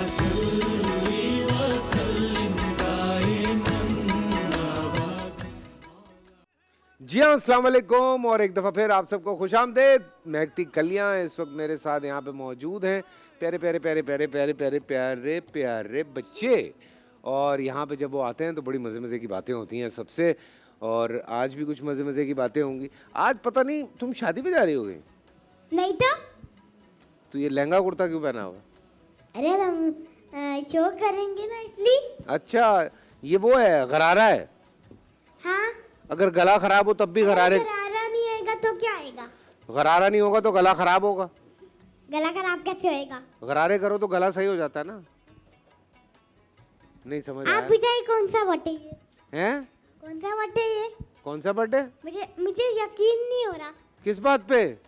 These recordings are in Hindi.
जी हाँ, अस्सलाम वालेकुम और एक दफ़ा फिर आप सबको खुशामदीद। महकती कलियाँ इस वक्त मेरे साथ यहाँ पे मौजूद हैं। प्यारे प्यारे प्यारे प्यारे प्यारे प्यारे प्यारे प्यारे बच्चे। और यहाँ पे जब वो आते हैं तो बड़ी मज़े मज़े की बातें होती हैं सबसे। और आज भी कुछ मज़े मज़े की बातें होंगी। आज पता नहीं तुम शादी पे जा रही होगी? नहीं तो ये लहंगा कुर्ता क्यों पहना हुआ? अरे हम शो करेंगे ना इसलिए। अच्छा, ये वो है, गरारा है। हाँ, अगर गला खराब हो तब भी गरारे। गरारा नहीं आएगा तो क्या आएगा? गरारा नहीं होगा तो गला खराब होगा। गला खराब कैसे होएगा? गरारे करो तो गला सही हो जाता है ना। नहीं समझ आया? आप बताइए कौन सा बर्थडे ये? हैं? कौन सा बर्थडे ये? कौन सा बर्थडे? मुझे यकीन नहीं हो रहा किस बात पे?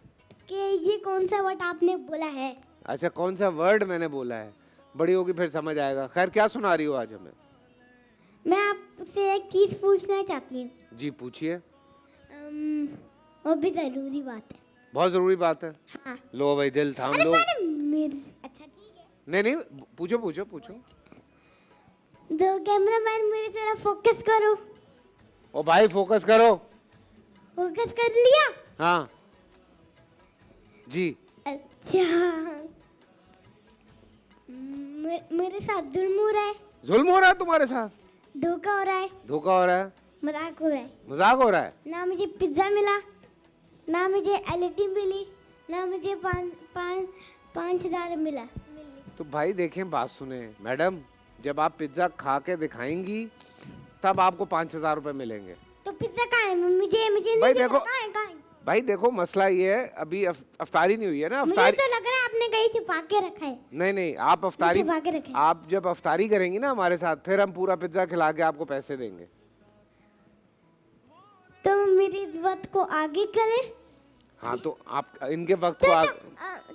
कि ये कौन सा वर्ड आपने बोला है। अच्छा, कौन सा वर्ड मैंने बोला है? बड़ी होगी फिर समझ आएगा। खैर, क्या सुना रही हो आज हमें? मैं आपसे एक चीज पूछना चाहती हूँ। जी पूछिए। वो भी जरूरी बात है। बहुत जरूरी बात है। हाँ। लो भाई, दिल थाम लो। अच्छा ठीक है। नहीं, पूछो पूछो पूछो। दो कैमरामैन मेरी तरफ फोकस करो। ओ भाई, फोकस करो। फोकस कर लिया? हाँ जी। अच्छा, मेरे साथ जुल्म हो रहा है। जुल्म हो रहा है तुम्हारे साथ? धोखा हो रहा है। धोखा हो रहा है? मजाक हो रहा है। मजाक हो रहा है? ना मुझे पिज्जा मिला, ना मुझे एलईडी मिली, ना मुझे 5,000 मिला। तो भाई देखें, बात सुने मैडम, जब आप पिज्जा खा के दिखाएंगी तब आपको 5,000 रुपए मिलेंगे। तो पिज्जा कहाँ है? मुझे नहीं भाई दिखा। देखो, कहाँ है? भाई देखो, मसला ये है, अभी अफ्तारी नहीं हुई है ना। मुझे अफ्तारी तो लग रहा है आपने कहीं छुपा के रखा है। नहीं, आप अफ्तारी, छुपा के रखा है। आप जब अफ्तारी करेंगी ना हमारे साथ, फिर हम पूरा पिज्जा खिला के आपको पैसे देंगे। तो मेरी इस बात को आगे करें। हाँ, तो आप इनके वक्त को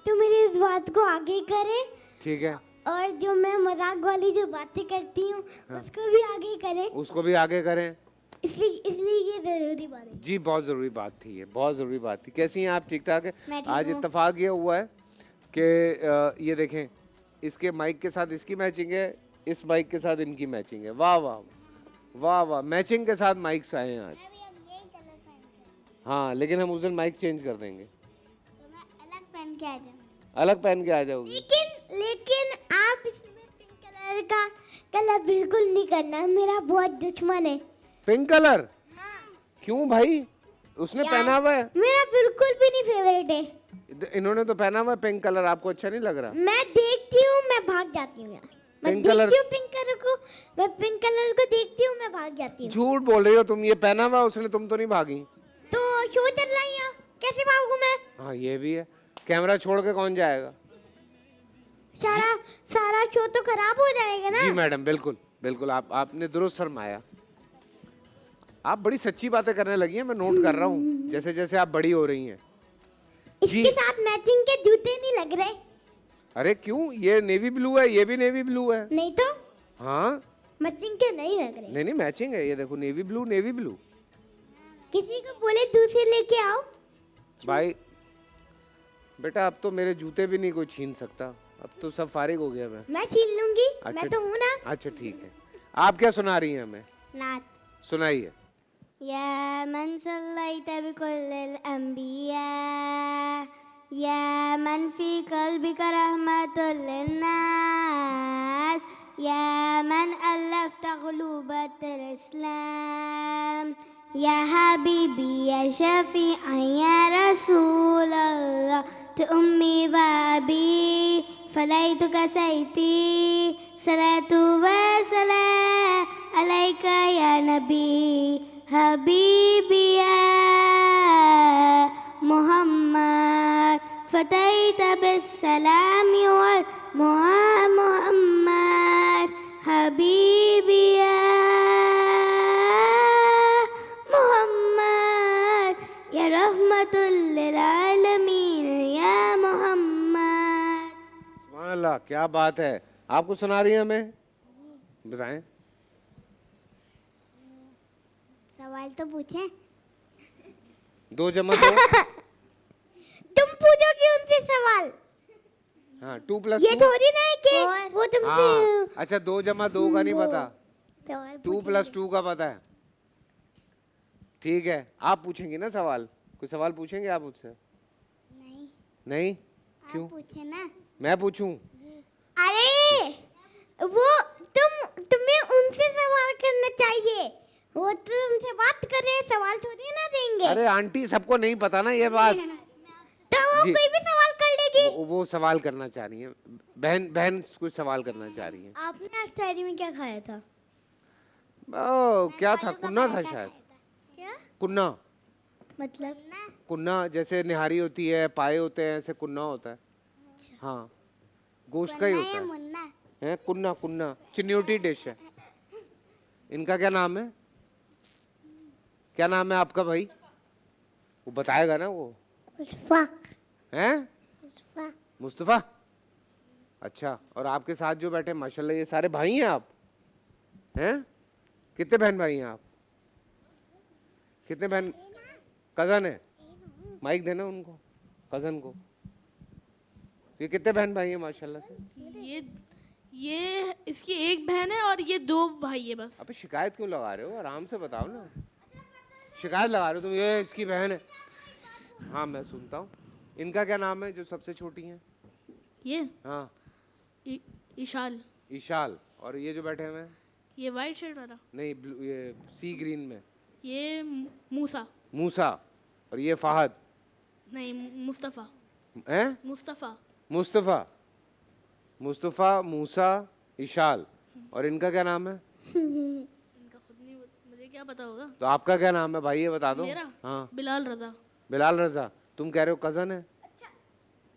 तो मेरी इस बात को आगे करें। ठीक है। और जो मैं मजाक वाली जो बातें करती हूँ, हाँ। उसको भी आगे करें। उसको भी आगे करें। इसलिए ये जरूरी बात है। जी, बहुत ज़रूरी बात थी ये, बहुत ज़रूरी बात थी। कैसी हैं आप? ठीक ठाक है? मैं ठीक आज हूँ। इत्तेफाक ये हुआ है कि ये देखें, इसके माइक के साथ इसकी मैचिंग है, इस माइक के साथ इनकी मैचिंग है। वाह वाह वाह वाह, मैचिंग के साथ माइक्स आए हैं आज। हाँ, लेकिन हम उस दिन माइक चेंज कर देंगे। तो मैं अलग पहन के आ जाऊँ। अलग पहन के आ जाओगी? लेकिन आप इसमें पिंक कलर का कलर बिल्कुल नहीं करना, मेरा बहुत दुश्मन है। Pink colour? हाँ। क्यों भाई? उसने पहना हुआ है। मेरा बिल्कुल भी नहीं फेवरेट है। इन्होंने तो पहना हुआ है पिंक कलर, आपको अच्छा नहीं लग रहा? मैं देखती हूँ, मैं भाग जाती हूँ यार। मैं पिंक कलर? देखती हूँ पिंक कलर को, मैं पिंक कलर को देखती हूँ, मैं भाग जाती हूँ। झूठ बोल रही हो तुम। ये पहना हुआ उसने, तुम तो नहीं भागी। तो शो चल रहा है यहाँ, कैसे भागूं मैं? हाँ, ये भी है। कैमरा छोड़ के कौन जाएगा? सारा शो तो खराब हो जाएगा ना। जी मैडम, बिल्कुल बिल्कुल, आपने दुरुस्त फरमाया। आप बड़ी सच्ची बातें करने लगी हैं, मैं नोट कर रहा हूँ जैसे जैसे आप बड़ी हो रही हैं। इसके साथ मैचिंग के जूते नहीं लग रहे। अरे क्यों? ये नेवी ब्लू है, ये भी नेवी ब्लू है। नहीं तो हाँ, मैचिंग के नहीं लग रहे। नहीं मैचिंग है। ये देखो, नेवी ब्लू नेवी ब्लू। किसी को बोले दूसरे लेके आओ। भाई बेटा, अब तो मेरे जूते भी नहीं कोई छीन सकता। अब तो सब फारिग हो गया मैं छीन लूंगी। अच्छा, मैं तो हूँ ना। अच्छा ठीक है। आप क्या सुना रही हैं हमें? नात। सुनाइए। या मन सल्लैत बिकुल्लिल अंबिया, या मन फी क़ल्बिका रहमतुल लिन्नास, या मन अल्लफ़्त क़ुलूबल इस्लाम, या हबीबी या शफ़ीअ या रसूल अल्लाह, तो उम्मी व अबी फ़लैतुका सैती, सलातु व सलाम अलैका या नबी हबीबी या मुहम्मद, फ़तैत बिस्सलामी वल मुहम्मद हबीबी या मुहम्मद, या रहमतुल लिल आलमीन या मुहम्मद। सुभान अल्लाह, क्या बात है। आपको सुना रही हैं हमें? बताएं। सवाल तो पूछें। 2 जमा 2। तुम पूछोगे उनसे सवाल। हाँ 2 + ये 2 थोड़ी ना है कि वो तुमसे हाँ अच्छा 2 + 2 का नहीं पता, सवाल 2 + 2 का पता है। ठीक है आप पूछेंगे ना सवाल, कोई सवाल पूछेंगे आप मुझसे? नहीं, नहीं क्यों? आप पूछे ना। मैं पूछूं? अरे वो तुम्हें उनसे सवाल करना चाहिए, वो तो तुमसे बात कर रहे हैं, सवाल थोड़ी ना देंगे। अरे आंटी सबको नहीं पता ना ये बात। तो वो जी कोई भी सवाल कर लेगी। वो सवाल करना चाह रही है, बहन बहन कुछ सवाल करना चाह रही है। आपने आज शायरी में क्या खाया था? ओ क्या था, कुन्ना था शायद। क्या कुन्ना, मतलब? कुन्ना जैसे निहारी होती है, पाए होते हैं, ऐसे कुन्ना होता है। हाँ गोश्त का ही होता है। मुन्ना। है कुन्ना, कुन्ना चिन्यूटी डिश है। इनका क्या नाम है? क्या नाम है आपका भाई? वो बताएगा ना वो। मुस्तफा। हैं? मुस्तफा। मुस्तफा। अच्छा और आपके साथ जो बैठे माशाल्लाह ये सारे भाई हैं आप? हैं? कितने बहन भाई हैं आप? कितने बहन? कजन है? माइक देना उनको, कजन को। ये कितने बहन भाई हैं माशाल्लाह से? ये इसकी एक बहन है और ये 2 भाई है बस। अबे शिकायत क्यों लगा रहे हो, आराम से बताओ ना। शिकायत लगा रहे हो तुम, ये इसकी बहन है। हाँ मैं सुनता हूँ। इनका क्या नाम है जो सबसे छोटी हैं? ये हाँ इशाल। ईशाल। और ये जो बैठे हुए हैं? ये वाइट शर्ट वाला, नहीं ये सी ग्रीन में। ये मूसा। मूसा। और ये फहद। नहीं मुस्तफ़ा। हैं? मुस्तफ़ा। मुस्तफ़ा। मुस्तफ़ा, मूसा, इशाल। और इनका क्या नाम है? इनका खुद नहीं, मुझे क्या पता होगा। तो आपका क्या नाम है भाई ये बता दो। मेरा हाँ बिलाल रज़ा। बिलाल रजा। तुम कह रहे हो कजन है?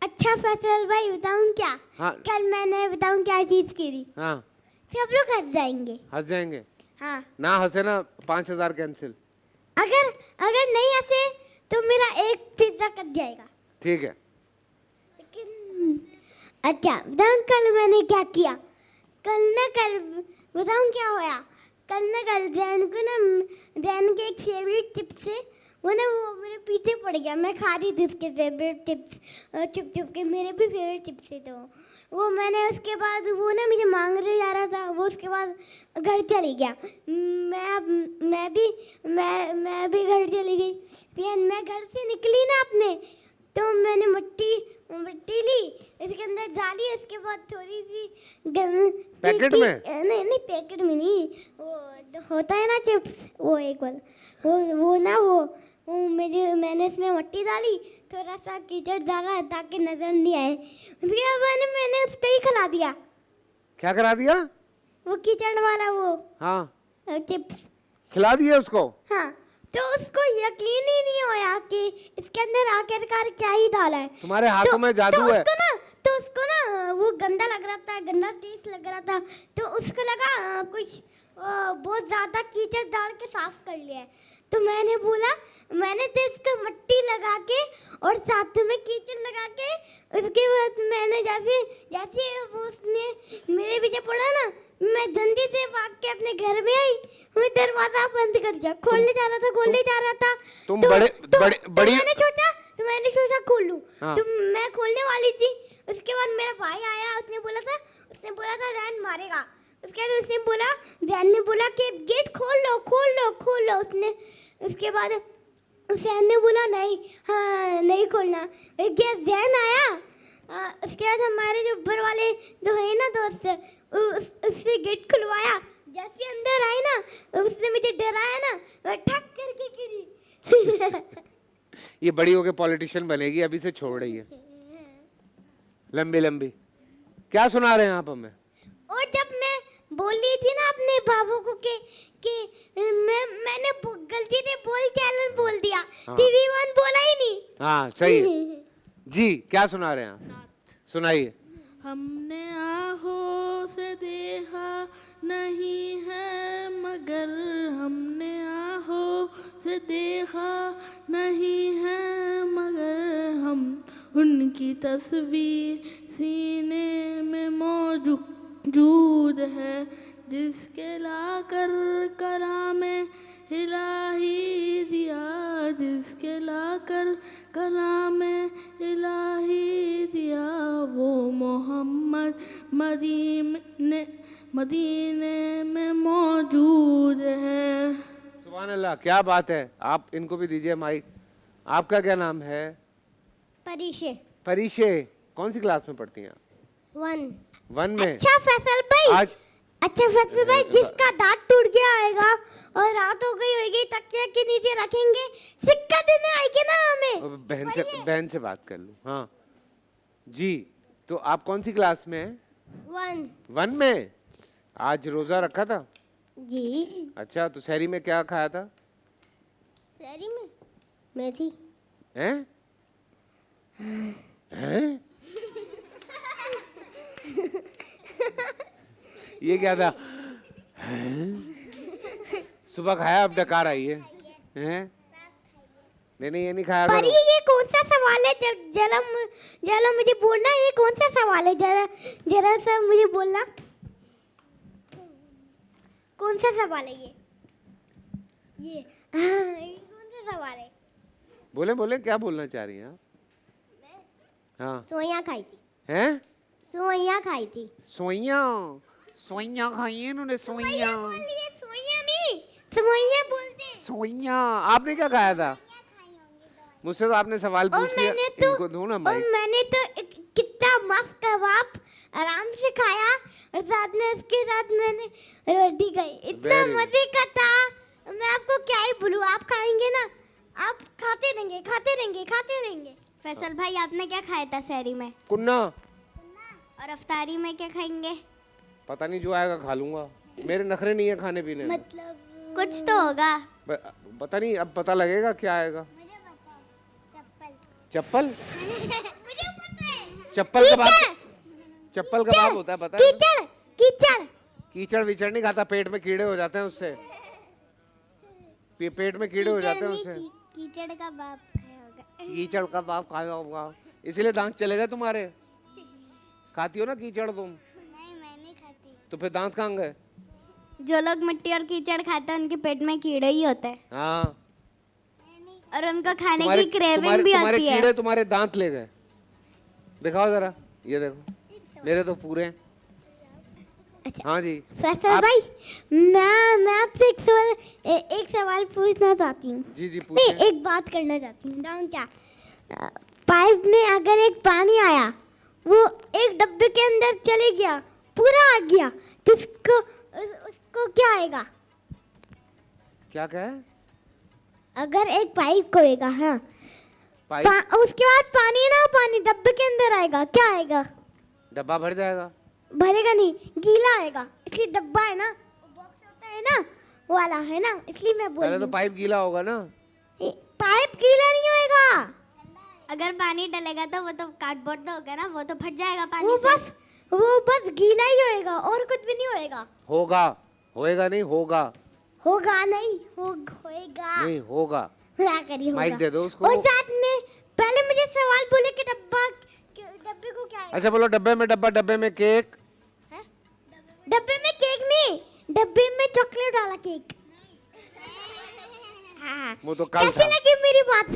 अच्छा फैसल भाई बताऊं क्या? हाँ कल मैंने बताऊं क्या चीज करी, हाँ सब लोग हंस जाएंगे। हंस जाएंगे। हाँ ना हंसे ना 5,000 कैंसिल। अगर अगर नहीं हंसे तो मेरा एक पिज्जा कट जाएगा। ठीक है। लेकिन अच्छा बताऊं कल मैंने क्या किया? कल बताऊं क्या होया? कल जैन को ना, जैन के एक फेवरेट टिप्स है, वो मेरे पीछे पड़ गया। मैं खा रही थी उसके फेवरेट टिप्स, चुप चुप के। मेरे भी फेवरेट टिप्स थे तो वो मैंने उसके बाद वो ना मुझे मांग रहे जा रहा था, वो उसके बाद घर चली गया। मैं भी घर चली गई। फिर मैं घर से निकली ना अपने, तो मैंने मिट्टी ली, इसके अंदर डाली, इसके बाद थोड़ी सी पैकेट में? नहीं पैकेट में नहीं, वो होता है ना चिप्स, वो एक वाला, वो ना वो मैंने इसमें मिट्टी डाली, थोड़ा सा कीचड़ डाला ताकि नजर नहीं आए। उसके बाद मैंने उसको ही खिला दिया, क्या करा दिया? वो कीचड़ वाला वो हाँ चिप्स। खिला दिया उसको? हाँ तो उसको यकीन ही नहीं होया कि इसके अंदर आखिरकार क्या ही डाला है। तुम्हारे हाथों में जादू है। तो उसको ना वो गंदा लग रहा था, गंदा टेस्ट लग रहा था, तो उसको लगा कुछ बहुत ज्यादा कीचड़ डाल के साफ कर लिया है। तो मैंने तो इसको मिट्टी लगा के और साथ में कीचड़ लगा के, उसके बाद मैंने जैसे वो उसने मेरे पीछे पड़ा ना, मैं जल्दी से भाग के अपने घर में आई। मैं दरवाजा बंद कर दिया, खोलने जा रहा था। तुम तो, बड़े तो, बड़े तो बड़ी मैंने सोचा खोल लूं। हाँ। तो मैं खोलने वाली थी, उसके बाद मेरा भाई आया, उसने बोला था जैन मारेगा। उसके बाद जैन ने बोला कि गेट खोल लो। उसके बाद जैन ने बोला नहीं खोलना। जैन आया, उसके बाद हमारे जो ऊपर वाले जो है ना दोस्त, उससे गेट खुलवाया। जैसे अंदर आई ना, उसने मुझे डराया ना, मैं ठक करके गिरी। ये बड़ी होके पॉलिटिशियन बनेगी, अभी से छोड़ रही है लंबी। क्या सुना रहे हैं आप हमें? और जब मैं बोल रही थी ना अपने बाबू को कि मैंने गलती से बोल चैनल बोल दिया, हाँ। टीवी 1 बोला ही नहीं। हाँ सही है। जी क्या सुना रहे हैं आप? सुनाइए। हमने आँखों से देखा नहीं है मगर, हमने आँखों से देखा नहीं है मगर, हम उनकी तस्वीर सीने में मौजूद है, जिसके लाकर कलामे इलाही दिया, जिसके लाकर कलामे सिला ही दिया वो मोहम्मद मदीने मदीने में मौजूद है। सुभान अल्लाह, क्या बात है। आप इनको भी दीजिए माइक। आपका क्या नाम है? परीशे परीशे। कौन सी क्लास में पढ़ती हैं आप? 1 में। अच्छा फैसल भाई, आज अच्छा फैसल भाई, जिसका दांत टूट गया आएगा और रात हो गई होगी, तकिया के नीचे रखेंगे, सिक्का देने आएगी ना हमें। बहन से बात कर लूं। हाँ जी, तो आप कौन सी क्लास में हैं? 1 में। आज रोजा रखा था? जी। अच्छा, तो सहरी में क्या खाया था? सहरी में मेथी। हैं? हैं? ये क्या था? सुबह खाया, अब डकार आई है। हैं? नहीं, ये नहीं खाया पर करो। ये कौन सा सवाल है? जरा मुझे बोलना, ये कौन सा सवाल है? जरा सा मुझे बोलना, कौन सा सवाल है ये कौन सा सवाल है? बोले क्या बोलना चाह रही हैं आप? हाँ। सोइयां खाई थी। हैं? सोइयां खाई थी। सोइयां खाई है इन्होंने। सोइयां सोइयां नहीं, सोइयां बोलते हैं। सोइयां। आपने क्या खाया था? मुझसे तो आपने सवाल और पूछ लिया। इनको दो ना माइक। मैंने तो कितना मस्त कबाब आराम से खाया, और साथ में उसके साथ मैंने रोटी खाई, इतना Very मजे का था। मैं आपको क्या ही बोलूं, आप खाएंगे ना, आप खाते रहेंगे, खाते रहेंगे, खाते रहेंगे। फैसल भाई, आपने क्या खाया था सहरी में? कुन्ना। और अफ्तारी में क्या खाएंगे? पता नहीं, जो आएगा खा लूंगा। मेरे नखरे नहीं है खाने पीने में। मतलब कुछ तो होगा। पता नहीं, अब पता लगेगा क्या आएगा। चप्पल। मुझे पता है। चप्पल कबाब। चप्पल कबाब होता है, पता है? कीचड़ कीचड़ कीचड़ विचड़ नहीं खाता, पेट में कीड़े हो जाते हैं उससे। पेट में कीड़े हो जाते हैं उससे। कीचड़ का बाप खाया होगा। कीचड़ कबाब खाया होगा, इसीलिए दांत चले गए तुम्हारे। खाती हो ना कीचड़ तुम? नहीं, मैं नहीं खाती। तो फिर दांत कहाँ गए? जो लोग मिट्टी और कीचड़ खाते हैं उनके पेट में कीड़े ही होते हैं, हाँ। और उनको खाने तुम्हारे की क्रेविंग तुम्हारे भी तुम्हारे आती है। कीड़े तुम्हारे दांत ले गए। दिखाओ जरा, ये देखो, मेरे तो पूरे हैं। अच्छा। हाँ जी। फैसल भाई, मैं आपसे एक सवाल पूछना चाहती हूँ। जी नहीं, पूछिए। एक बात करना चाहती हूँ। दाऊँ क्या? पाइप में अगर एक पानी आया, वो एक डब्बे के अंदर चले गया, पूरा आ गया, किसको उसको क्या आएगा? क्या है? अगर एक पाइप होएगा, हाँ, पाइप। उसके बाद पानी डब्बे के अंदर आएगा, क्या आएगा? डब्बा भर जाएगा। भरेगा नहीं, गीला आएगा, इसलिए डब्बा है ना, बॉक्स होता है ना, वो वाला है ना, इसलिए मैं बोल पहले रही तो हूँ। पाइप गीला होगा ना। पाइप गीला नहीं होएगा। अगर पानी डलेगा तो वो तो कार्डबोर्ड होगा ना, वो तो फट जाएगा पानी से। वो बस गीला ही होएगा, और कुछ भी नहीं होएगा। होगा, होएगा नहीं, होगा। होगा नहीं, होएगा नहीं, होगा। क्या करिए, होगा। माइक दे दो उसको। और साथ में पहले मुझे सवाल बोले कि डब्बे को क्या आएगा? अच्छा बोलो, डब्बे में केक। डब्बे में केक नहीं, डब्बे में चॉकलेट वाला केक। हाँ। वो तो कल कैसे था। लगी मेरी बात?